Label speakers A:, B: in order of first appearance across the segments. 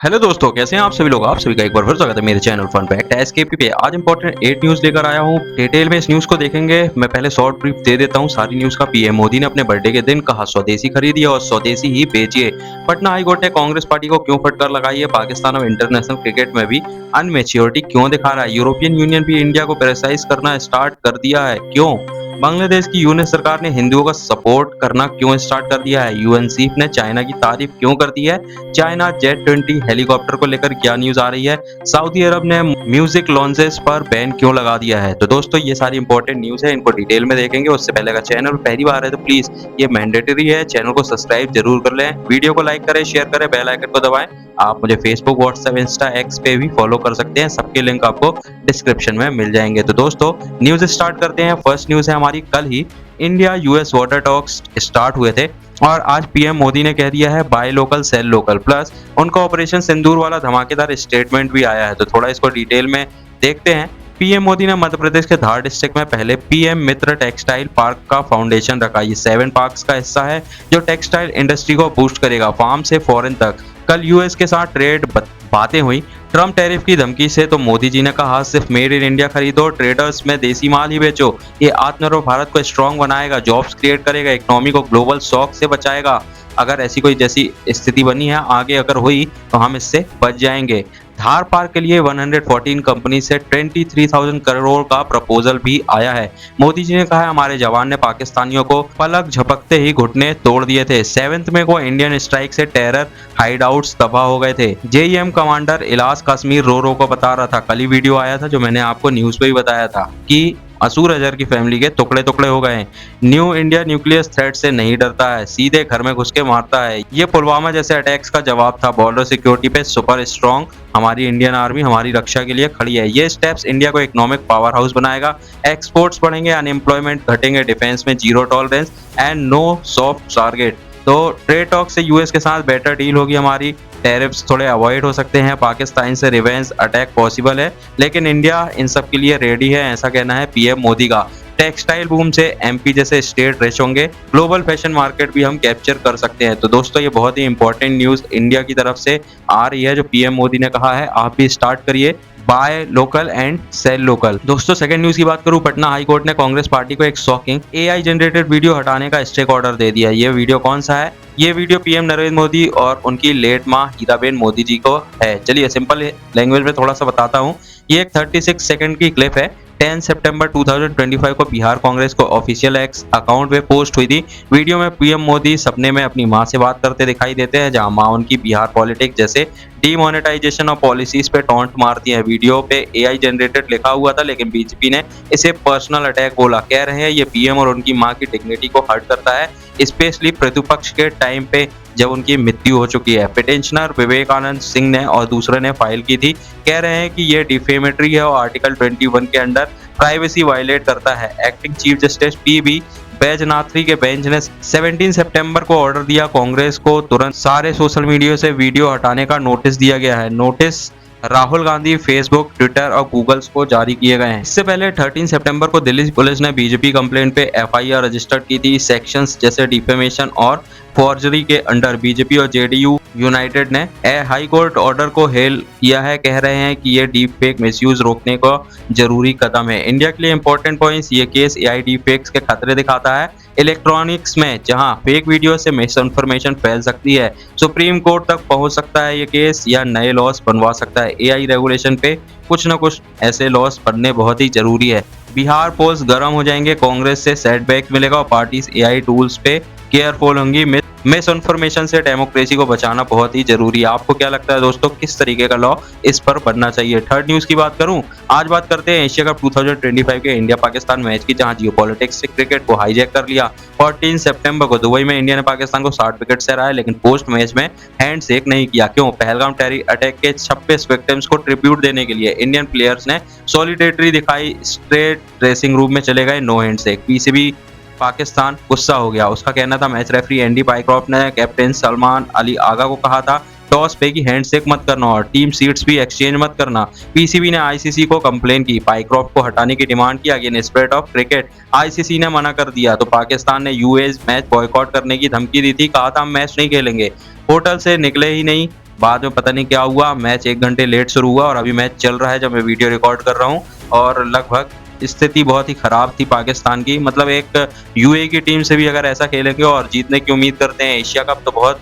A: Hello दोस्तों, कैसे हैं आप सभी लोग। आप सभी का एक बार फिर स्वागत है मेरे चैनल फन फैक्ट एसकेपी पे। आज इंपॉर्टेंट 8 न्यूज़ लेकर आया हूं। डिटेल में इस न्यूज़ को देखेंगे। मैं पहले शॉर्ट ब्रीफ दे देता हूं सारी न्यूज़ का। पीएम मोदी ने अपने बर्थडे के दिन कहा स्वदेशी खरीदिए और स्वदेशी ही बेचिए। पटना हाई कोर्ट ने कांग्रेस पार्टी को क्यों फटकार लगाई है। पाकिस्तान अब इंटरनेशनल क्रिकेट में भी अनमेच्योरिटी क्यों दिखा रहा है। यूरोपियन यूनियन भी इंडिया को क्रिटिसाइज करना स्टार्ट कर दिया है, क्यों। बांग्लादेश की यूनियन सरकार ने हिंदुओं का सपोर्ट करना क्यों स्टार्ट कर दिया है। यूएन चीफ ने चाइना की तारीफ क्यों कर दी है। चाइना जेट 20 हेलीकॉप्टर को लेकर क्या न्यूज आ रही है। सऊदी अरब ने म्यूजिक लॉन्चेस पर बैन क्यों लगा दिया है। तो दोस्तों ये सारी इंपॉर्टेंट न्यूज है, इनको डिटेल में देखेंगे। उससे पहले अगर चैनल पर पहली बार है तो प्लीज ये मैंडेटरी है, चैनल को सब्सक्राइब जरूर कर लें, वीडियो को लाइक करें, शेयर करें, बेल आइकन को दबाएं। आप मुझे फेसबुक, व्हाट्सएप, इंस्टा, एक्स पे भी फॉलो कर सकते हैं, सबके लिंक आपको डिस्क्रिप्शन में मिल जाएंगे। तो दोस्तों न्यूज स्टार्ट करते हैं। फर्स्ट न्यूज है हमारी, कल ही India US water talks start हुए थे और आज पीएम मोदी ने कह दिया है by local cell local. Plus उनका ऑपरेशन सिंदूर वाला धमाकेदार स्टेटमेंट भी आया है। तो थोड़ा इसको डिटेल में देखते हैं। पीएम मोदी ने मध्य प्रदेश के धार डिस्ट्रिक्ट में पहले पीएम मित्र टेक्सटाइल पार्क का फाउंडेशन रखा। ये 7 पार्क्स का हिस्सा है जो टेक्सटाइल इंडस्ट्री को बूस्ट करेगा, फार्म से फॉरेन तक। कल यूएस के साथ ट्रेड बातें हुई। ट्रम्प टैरिफ की धमकी से तो मोदी जी ने कहा सिर्फ मेड इन इंडिया खरीदो, ट्रेडर्स में देसी माल ही बेचो। ये आत्मनिर्भर भारत को स्ट्रांग बनाएगा, जॉब्स क्रिएट करेगा, इकोनॉमी को ग्लोबल शॉक से बचाएगा। अगर ऐसी कोई जैसी स्थिति बनी है आगे अगर हुई तो हम इससे बच जाएंगे। धार पार्क के लिए 114 कंपनी से 23,000 करोड़ का प्रपोजल भी आया है। मोदी जी ने कहा हमारे जवान ने पाकिस्तानियों को पलक झपकते ही घुटने तोड़ दिए थे। 7 मई को इंडियन स्ट्राइक से टेरर हाइडआउट्स तबाह हो गए थे। जेईएम कमांडर इलास कश्मीर रो को बता रहा था, कल ही वीडियो आया था जो मैंने आपको न्यूज पे ही बताया था कि असूर अजहर की फैमिली के टुकड़े टुकड़े हो गए हैं। न्यू इंडिया न्यूक्लियर थ्रेट से नहीं डरता है, सीधे घर में घुस के मारता है। ये पुलवामा जैसे अटैक्स का जवाब था। बॉर्डर सिक्योरिटी पे सुपर स्ट्रांग हमारी इंडियन आर्मी हमारी रक्षा के लिए खड़ी है। ये स्टेप्स इंडिया को इकोनॉमिक पावर हाउस बनाएगा, एक्सपोर्ट्स बढ़ेंगे, अनएम्प्लॉयमेंट घटेंगे, डिफेंस में zero tolerance and no soft target. तो ट्रेड टॉक से यूएस के साथ बेटर डील होगी हमारी। टैरिफ्स थोड़े अवॉइड हो सकते हैं, पाकिस्तान से रिवेंज अटैक पॉसिबल है, लेकिन इंडिया इन सब के लिए रेडी है, ऐसा कहना है पीएम मोदी का। टेक्सटाइल बूम से एमपी जैसे स्टेट रिच होंगे, ग्लोबल फैशन मार्केट भी हम कैप्चर कर सकते हैं। तो दोस्तों ये बहुत ही इंपॉर्टेंट न्यूज इंडिया की तरफ से आ रही है जो पीएम मोदी ने कहा है आप भी स्टार्ट करिए buy local and sell local. दोस्तों सेकंड न्यूज की बात करूं, पटना हाई कोर्ट ने कांग्रेस पार्टी को एक शॉकिंग एआई जनरेटेड वीडियो हटाने का स्टे ऑर्डर दे दिया। ये वीडियो कौन सा है। ये वीडियो पीएम नरेंद्र मोदी और उनकी लेट मां हीराबेन मोदी जी को है। चलिए सिंपल लैंग्वेज में थोड़ा सा बताता हूँ। ये एक 36 सेकंड की क्लिप है। 10 सितंबर 2025 को बिहार कांग्रेस को ऑफिशियल एक्स अकाउंट पे पोस्ट हुई थी। वीडियो में पीएम मोदी सपने में अपनी मां से बात करते दिखाई देते हैं, जहां मां उनकी बिहार पॉलिटिक्स जैसे डीमोनेटाइजेशन और पॉलिसीज पे टॉन्ट मारती है। वीडियो पे एआई जनरेटेड लिखा हुआ था, लेकिन बीजेपी ने इसे पर्सनल अटैक बोला। कह रहे हैं ये पीएम और उनकी मां की डिग्निटी को हर्ट करता है, स्पेशली प्रतिपक्ष के टाइम पे जब उनकी मृत्यु हो चुकी है। पिटिशनर विवेकानंद सिंह ने और दूसरे ने फाइल की थी। कह रहे हैं कि ये डिफेमेटरी है और आर्टिकल 21 के अंडर प्राइवेसी वायलेट करता है। एक्टिंग चीफ जस्टिस पीबी बैजनाथी के बेंच ने 17 सितंबर को ऑर्डर दिया कांग्रेस को तुरंत सारे सोशल मीडिया से वीडियो हटाने का नोटिस दिया गया है। Notice Rahul Gandhi, Facebook, Twitter और गूगल्स को जारी किए गए हैं। इससे पहले 13 सितंबर को दिल्ली पुलिस ने बीजेपी कंप्लेंट पे एफआईआर रजिस्टर्ड की थी। सेक्शंस जैसे डिफेमेशन और फॉर्जरी के अंडर बीजेपी और जेडीयू यूनाइटेड ने हाई कोर्ट ऑर्डर को हेल किया है। कह रहे हैं कि ये डीप फेक मिसयूज रोकने का जरूरी कदम है। इंडिया के लिए इंपॉर्टेंट पॉइंट्स, ये केस एआई डीप फेक्स के खतरे दिखाता है इलेक्ट्रॉनिक्स में, जहां फेक वीडियो से मिस इन्फॉर्मेशन फैल सकती है। सुप्रीम कोर्ट तक पहुंच सकता है ये केस या नए लॉस बनवा सकता है। एआई रेगुलेशन पे कुछ न कुछ ऐसे लॉस बनने बहुत ही जरूरी है। बिहार पोल्स गर्म हो जाएंगे, कांग्रेस से सेटबैक मिलेगा और पार्टीज एआई टूल्स पे केयरफुल होंगी। मिस इन्फॉर्मेशन से डेमोक्रेसी को बचाना बहुत ही जरूरी है। आपको क्या लगता है दोस्तों, किस तरीके का लॉ इस पर बनना चाहिए। थर्ड न्यूज की बात करूं, आज बात करते हैं एशिया कप 2025 के इंडिया पाकिस्तान मैच की, जहां जियोपॉलिटिक्स से क्रिकेट को हाईजैक कर लिया। 14 सितंबर को दुबई में इंडिया ने पाकिस्तान को 60 विकेट से हराया, लेकिन पोस्ट मैच में हैंड शेक नहीं किया। क्यों। पहलगाम टेरर अटैक के 26 विक्टिम्स को ट्रिब्यूट देने के लिए इंडियन प्लेयर्स ने सॉलिडेरिटी दिखाई, स्ट्रेट ड्रेसिंग रूम में चले गए, no handshake. PCB Pakistan गुस्सा हो गया। उसका कहना था, मैच रेफरी एंडी पाइक्रॉफ्ट ने कैप्टन सलमान अली आगा को कहा था टॉस पे कि हैंडशेक मत करना और टीम सीट्स भी एक्सचेंज मत करना। पीसीबी ने आईसीसी को कंप्लेन की, पाइक्रॉफ्ट को हटाने की डिमांड की against spread of cricket. ICC ने मना कर दिया तो पाकिस्तान ने यूएस मैच बॉयकॉट करने की धमकी दी थी, कहा था हम मैच नहीं खेलेंगे। होटल से निकले ही नहीं, बाद में पता नहीं क्या हुआ, मैच 1 घंटे लेट शुरू हुआ और अभी मैच चल रहा है जब मैं वीडियो रिकॉर्ड कर रहा हूँ और लगभग स्थिति बहुत ही खराब थी पाकिस्तान की। मतलब एक यूएई की टीम से भी अगर ऐसा खेलेंगे और जीतने की उम्मीद करते हैं एशिया कप, तो बहुत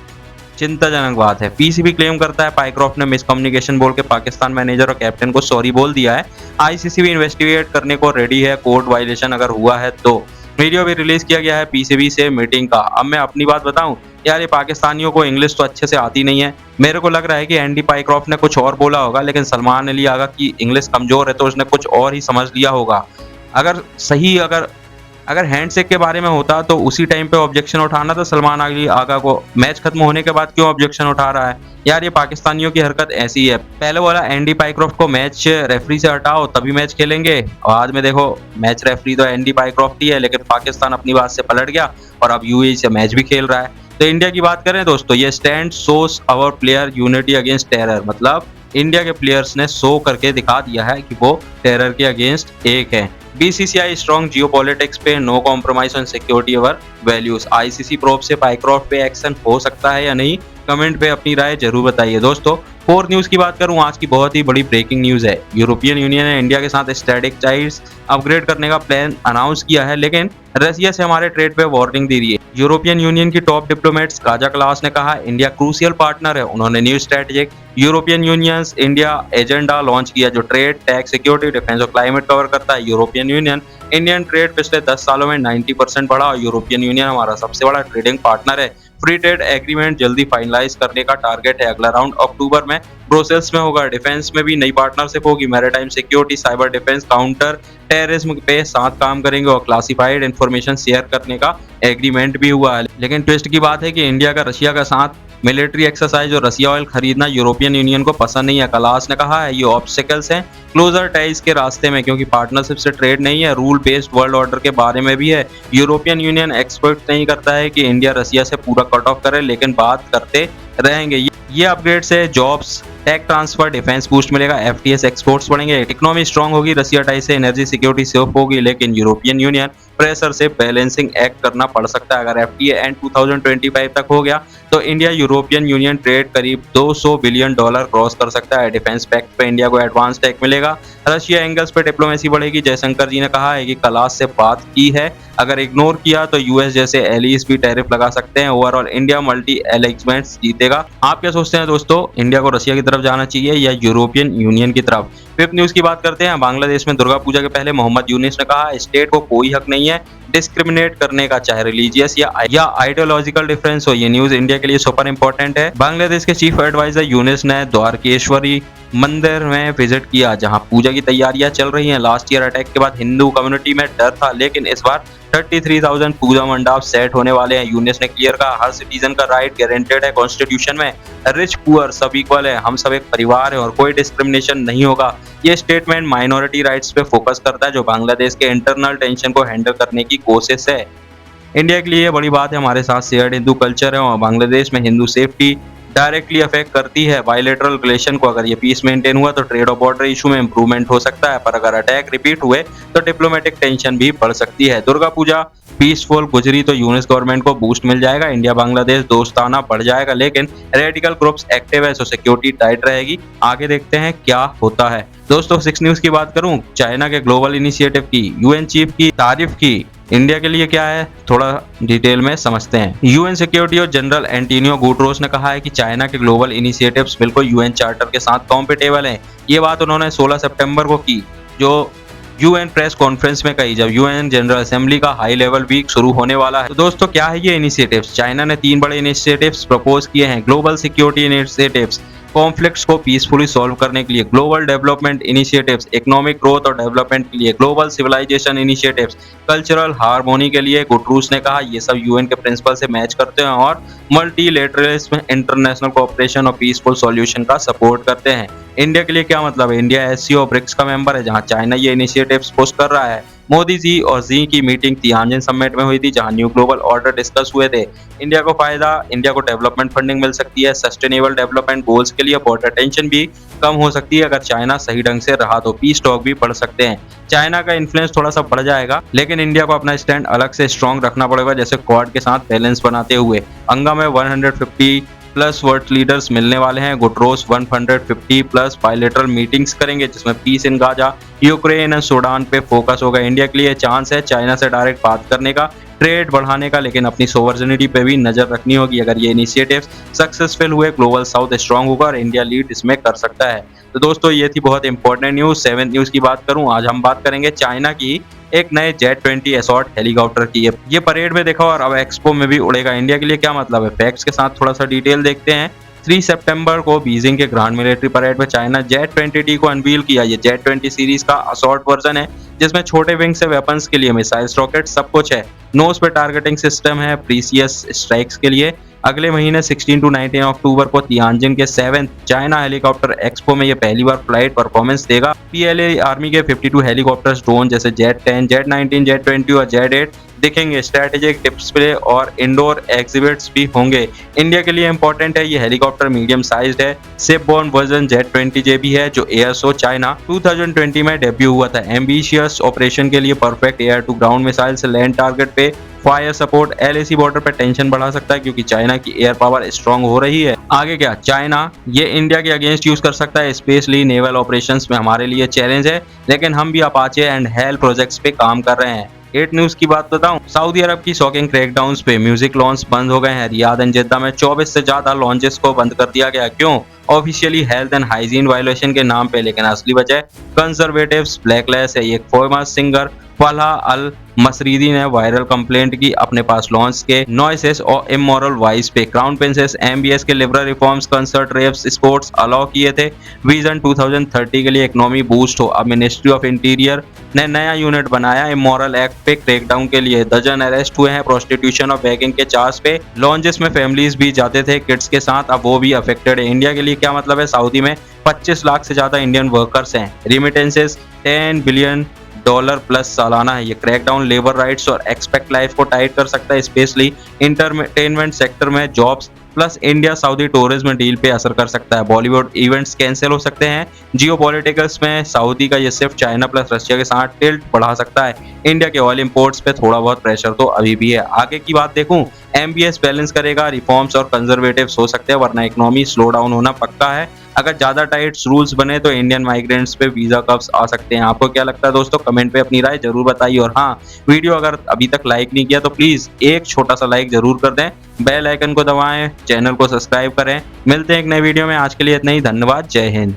A: चिंताजनक बात है। पीसीबी क्लेम करता है पाइक्रॉफ्ट ने मिसकम्युनिकेशन बोल के पाकिस्तान मैनेजर और कैप्टन को सॉरी बोल दिया है। आईसीसी भी इन्वेस्टिगेट करने को रेडी है कोर्ट वायलेशन अगर हुआ है तो। वीडियो भी रिलीज किया गया है पीसीबी से मीटिंग का। अब मैं अपनी बात बताऊं, यार ये पाकिस्तानियों को इंग्लिश तो अच्छे से आती नहीं है। मेरे को लग रहा है कि एंडी पाइक्रॉफ्ट ने कुछ और बोला होगा, लेकिन सलमान अली आगा की इंग्लिश कमजोर है तो उसने कुछ और ही समझ लिया होगा। अगर सही अगर हैंडशेक के बारे में होता तो उसी टाइम पे ऑब्जेक्शन उठाना था सलमान अली आगा को। मैच खत्म होने के बाद क्यों ऑब्जेक्शन उठा रहा है? यार ये पाकिस्तानियों की हरकत ऐसी है। पहले बोला एंडी पाइक्रॉफ्ट को मैच रेफरी से हटाओ तभी मैच खेलेंगे, और बाद में देखो मैच रेफरी तो एंडी पाइक्रॉफ्ट ही है, लेकिन पाकिस्तान अपनी बात से पलट गया और अब यूएई से मैच भी खेल रहा है। तो इंडिया की बात करें दोस्तों, ये stand shows our player unity against terror. मतलब इंडिया के प्लेयर्स ने शो करके दिखा दिया है कि वो टेरर के अगेंस्ट एक है। बीसीसीआई स्ट्रॉन्ग जियोपॉलिटिक्स पे, no compromise on security our values. ICC probe से पाइक्रॉफ्ट पे एक्शन हो सकता है या नहीं, कमेंट पे अपनी राय जरूर बताइए दोस्तों। फोर्थ न्यूज की बात करूं, आज की बहुत ही बड़ी ब्रेकिंग न्यूज है। यूरोपियन यूनियन ने इंडिया के साथ स्ट्रेटेजाइज अपग्रेड करने का प्लान अनाउंस किया है, लेकिन रसिया से हमारे ट्रेड पे वार्निंग दे रही है। यूरोपियन यूनियन की टॉप डिप्लोमेट्स काजा क्लास ने कहा इंडिया क्रूशियल पार्टनर है। उन्होंने new strategic European union India agenda launch किया जो ट्रेड, टैक्स, सिक्योरिटी, डिफेंस और क्लाइमेट कवर करता है। यूरोपियन यूनियन इंडियन ट्रेड पिछले 10 सालों में 90% बढ़ा और यूरोपियन यूनियन हमारा सबसे बड़ा ट्रेडिंग पार्टनर है। फ्री ट्रेड एग्रीमेंट जल्दी फाइनलाइज करने का टारगेट है। अगला राउंड अक्टूबर में ब्रुसेल्स में होगा। डिफेंस में भी नई पार्टनरशिप होगी। Maritime security, cyber defence, counter terrorism पे साथ काम करेंगे और क्लासिफाइड इंफॉर्मेशन शेयर करने का एग्रीमेंट भी हुआ है। लेकिन ट्विस्ट की बात है कि इंडिया का रशिया का साथ मिलिट्री एक्सरसाइज और रसिया ऑयल खरीदना यूरोपियन यूनियन को पसंद नहीं है। कलास ने कहा है ये ऑब्स्टिकल्स हैं क्लोजर टाइज के रास्ते में, क्योंकि पार्टनरशिप से ट्रेड नहीं है, रूल बेस्ड वर्ल्ड ऑर्डर के बारे में भी है। यूरोपियन यूनियन एक्सपेक्ट नहीं करता है कि इंडिया रसिया से पूरा कट ऑफ करे, लेकिन बात करते रहेंगे। ये अपग्रेड से jobs, tech transfer, defence boost मिलेगा, एफटीएस एक्सपोर्ट्स बढ़ेंगे, इकोनॉमी स्ट्रांग होगी, रसिया टाई से एनर्जी सिक्योरिटी सेफ होगी। लेकिन यूरोपियन यूनियन प्रेशर से बैलेंसिंग एक्ट करना पड़ सकता है। अगर एफटीए एंड 2025 तक हो गया तो इंडिया यूरोपियन यूनियन ट्रेड करीब $200 बिलियन क्रॉस कर सकता है। डिफेंस पैक्ट पे इंडिया को एडवांस टैक मिलेगा। रशिया एंगल्स पे डिप्लोमेसी बढ़ेगी। जयशंकर जी ने कहा है कि कलास से बात की है, अगर इग्नोर किया तो यूएस जैसे एलीज भी टैरिफ लगा सकते हैं। ओवरऑल इंडिया मल्टी एलिजमेंट्स जीतेगा। आप क्या सोचते हैं दोस्तों, इंडिया को रशिया की तरफ जाना चाहिए या यूरोपियन यूनियन की तरफ? फिफ्थ न्यूज की बात करते हैं। बांग्लादेश में दुर्गा पूजा के पहले मोहम्मद यूनिस ने कहा स्टेट को कोई हक नहीं है डिस्क्रिमिनेट करने का, चाहे रिलीजियस या आइडियोलॉजिकल डिफरेंस हो। ये न्यूज इंडिया के लिए सुपर इंपॉर्टेंट है। बांग्लादेश के चीफ एडवाइजर यूनिस ने द्वारकेश्वरी मंदिर में विजिट किया जहां पूजा की तैयारियां चल रही हैं। लास्ट ईयर अटैक के बाद हिंदू कम्युनिटी में डर था, लेकिन इस बार 33,000 पूजा मंडप सेट होने वाले हैं। यूनिस ने क्लियर कहा हर सिटीजन का राइट गारंटेड है कॉन्स्टिट्यूशन में, रिच पुअर सब इक्वल है, हम सब एक परिवार है और कोई डिस्क्रिमिनेशन नहीं होगा। ये स्टेटमेंट माइनॉरिटी राइट्स पे फोकस करता है जो बांग्लादेश के इंटरनल टेंशन को हैंडल करने की कोशिश है। इंडिया के लिए ये बड़ी बात है, हमारे साथ शेयर्ड हिंदू कल्चर है और बांग्लादेश में हिंदू सेफ्टी डायरेक्टली अफेक्ट करती है बायलैटरल रिलेशन को। अगर ये पीस मेंटेन हुआ तो ट्रेड और बॉर्डर इशू में इंप्रूवमेंट हो सकता है, पर अगर अटैक रिपीट हुए तो डिप्लोमेटिक टेंशन भी बढ़ सकती है। दुर्गा पूजा पीसफुल गुजरी तो यूनिस गवर्नमेंट को बूस्ट मिल जाएगा, इंडिया बांग्लादेश दोस्ताना बढ़ जाएगा, लेकिन रेडिकल ग्रुप्स एक्टिव है तो सिक्योरिटी टाइट रहेगी। आगे देखते हैं क्या होता है। दोस्तों 6 न्यूज की बात करूं, चाइना के ग्लोबल इनिशिएटिव की यूएन चीफ की तारीफ की। इंडिया के लिए क्या है थोड़ा डिटेल में समझते हैं। यूएन सिक्योरिटी और जनरल एंटोनियो गुटेरेस ने कहा है कि चाइना के ग्लोबल इनिशिएटिव्स बिल्कुल यूएन चार्टर के साथ कॉम्पिटेबल हैं। ये बात उन्होंने 16 सितंबर को की जो यूएन प्रेस कॉन्फ्रेंस में कही, जब यूएन जनरल असेंबली का हाई लेवल वीक शुरू होने वाला है। तो दोस्तों क्या है ये इनिशिएटिव्स? चाइना ने 3 बड़े इनिशिएटिव्स प्रपोज किए हैं। ग्लोबल सिक्योरिटी इनिशिएटिव्स कॉन्फ्लिक्ट्स को पीसफुली सॉल्व करने के लिए, global development initiatives economic growth और डेवलपमेंट के लिए, global civilisation initiatives cultural harmony के लिए। गुटेरेस ने कहा ये सब यूएन के प्रिंसिपल से मैच करते हैं और मल्टीलेटरलिज्म, इंटरनेशनल कोऑपरेशन और पीसफुल सॉल्यूशन का सपोर्ट करते हैं। इंडिया के लिए क्या मतलब है? इंडिया एससीओ और ब्रिक्स का मेंबर है जहां चाइना ये इनिशिएटिव्स पुश कर रहा है। मोदी जी और जी की मीटिंग तियानजिन समिट में हुई थी जहां न्यू ग्लोबल ऑर्डर डिस्कस हुए थे। इंडिया को फायदा, इंडिया को डेवलपमेंट फंडिंग मिल सकती है, सस्टेनेबल डेवलपमेंट गोल्स के लिए बॉर्डर टेंशन भी कम हो सकती है अगर चाइना सही ढंग से रहा तो, पीस टॉक भी बढ़ सकते हैं। चाइना का इन्फ्लुएंस थोड़ा सा बढ़ जाएगा, लेकिन इंडिया को अपना स्टैंड अलग से स्ट्रॉन्ग रखना पड़ेगा, जैसे क्वाड के साथ बैलेंस बनाते हुए। अंगा में 150 प्लस वर्ल्ड लीडर्स मिलने वाले हैं। गुटरोस 150 प्लस बायलैटरल मीटिंग्स करेंगे जिसमें पीस इन गाजा, यूक्रेन और सूडान पे फोकस होगा। इंडिया के लिए चांस है चाइना से डायरेक्ट बात करने का, ट्रेड बढ़ाने का, लेकिन अपनी सोवर्जिनिटी पे भी नजर रखनी होगी। अगर ये इनिशिएटिव्स सक्सेसफुल हुए, ग्लोबल साउथ स्ट्रांग होगा और इंडिया लीड इसमें कर सकता है। तो दोस्तों ये थी बहुत इंपॉर्टेंट न्यूज। 7th न्यूज की बात करूं, आज हम बात करेंगे चाइना की एक नए जेट 20 असॉल्ट हेलीकॉप्टर की। ये परेड में देखा और अब एक्सपो में भी उड़ेगा। इंडिया के लिए क्या मतलब है, फैक्ट्स के साथ थोड़ा सा डिटेल देखते हैं। 3 सितंबर को बीजिंग के ग्रांड मिलिट्री परेड में चाइना जेट 20T को अनवील किया। ये जेट 20 सीरीज का असॉल्ट वर्जन है जिसमें छोटे विंग से वेपन्स के लिए मिसाइल्स, रॉकेट सब कुछ है। नोज पे टारगेटिंग सिस्टम है प्रीसियस स्ट्राइक्स के लिए। अगले महीने 16 to 19 अक्टूबर को तियानजिन के 7th चाइना हेलीकॉप्टर एक्सपो में ये पहली बार फ्लाइट परफॉर्मेंस देगा। पीएलए आर्मी के 52 हेलीकॉप्टर्स, ड्रोन जैसे जेट 10, जेट 19, जेट 20 और जेट 8 दिखेंगे। स्ट्रेटेजिक डिस्प्ले और इंडोर एग्जिबिट्स भी होंगे। इंडिया के लिए इंपॉर्टेंट है, ये हेलीकॉप्टर मीडियम साइज्ड है। शिपबोर्न वर्जन जेट 20J भी है जो एयर शो चाइना 2020 में डेब्यू हुआ था। एम्बिशियस ऑपरेशन के लिए perfect air to ground missile से लैंड टारगेट पे फायर सपोर्ट, एलएसी बॉर्डर पे टेंशन बढ़ा सकता है क्योंकि चाइना की एयर पावर स्ट्रांग हो रही है। आगे क्या, चाइना ये इंडिया के अगेंस्ट यूज कर सकता है, स्पेशली नेवल ऑपरेशंस में हमारे लिए चैलेंज है, लेकिन हम भी अपाचे एंड हेल प्रोजेक्ट्स पे काम कर रहे हैं। 8 न्यूज की बात बताऊं, सऊदी अरब की शॉकिंग क्रैकडाउन्स पे म्यूजिक लॉन्च बंद हो गए हैं। रियाद एंड जिद्दा में 24 से ज्यादा लॉन्चेस को बंद कर दिया गया। क्यों? Officially health and hygiene violation के नाम पे, लेकिन असली वजह कंजर्वेटिव्स ब्लैकलिस्ट है। एक फेमस सिंगर फलाह अल मसरीदी ने वायरल कंप्लेंट की अपने पास लॉन्च के नॉइसेस और इमोरल वॉइस पे। क्राउन प्रिंसेस एमबीएस के liberal reforms, concert, रेव्स, sports allow किए थे। विजन 2030 के लिए इकोनॉमी बूस्ट हो। अब मिनिस्ट्री ऑफ इंटीरियर ने नया यूनिट बनाया इमोरल एक्ट पे क्रैकडाउन के लिए। दर्जन अरेस्ट हुए हैं प्रोस्टिट्यूशन और बैगिंग के चार्ज पे। लॉन्चेस में फैमिलीज भी जाते थे किड्स के साथ, अब वो भी अफेक्टेड है। इंडिया के लिए क्या मतलब है, सऊदी में 25 लाख से ज्यादा इंडियन वर्कर्स हैं। रिमिटेंसेस $10 बिलियन प्लस सालाना है। ये क्रैकडाउन लेबर राइट्स और एक्सपेक्ट लाइफ को टाइट कर सकता है, स्पेशली इंटरटेनमेंट सेक्टर में jobs. Plus India Saudi tourism deal पे असर कर सकता है। बॉलीवुड इवेंट्स कैंसिल हो सकते हैं। जियोपॉलिटिक्स में सऊदी का ये सिर्फ चाइना प्लस रशिया के साथ टिल्ट बढ़ा सकता है। इंडिया के ऑयल इंपोर्ट्स पे थोड़ा बहुत प्रेशर तो अभी भी है। आगे की बात देखूं, एमबीएस बैलेंस करेगा, रिफॉर्म्स और कंजर्वेटिव्स हो सकते हैं, वरना इकोनॉमी स्लो डाउन होना पक्का है। अगर ज्यादा टाइट रूल्स बने तो इंडियन माइग्रेंट्स पे वीजा कब्स आ सकते हैं। आपको क्या लगता है दोस्तों, कमेंट पे अपनी राय जरूर बताइए। और हाँ, वीडियो अगर अभी तक लाइक नहीं किया तो प्लीज एक छोटा सा लाइक जरूर कर दें, बेल आइकन को दबाएं, चैनल को सब्सक्राइब करें। मिलते हैं एक नए वीडियो में, आज के लिए इतना ही। धन्यवाद, जय हिंद।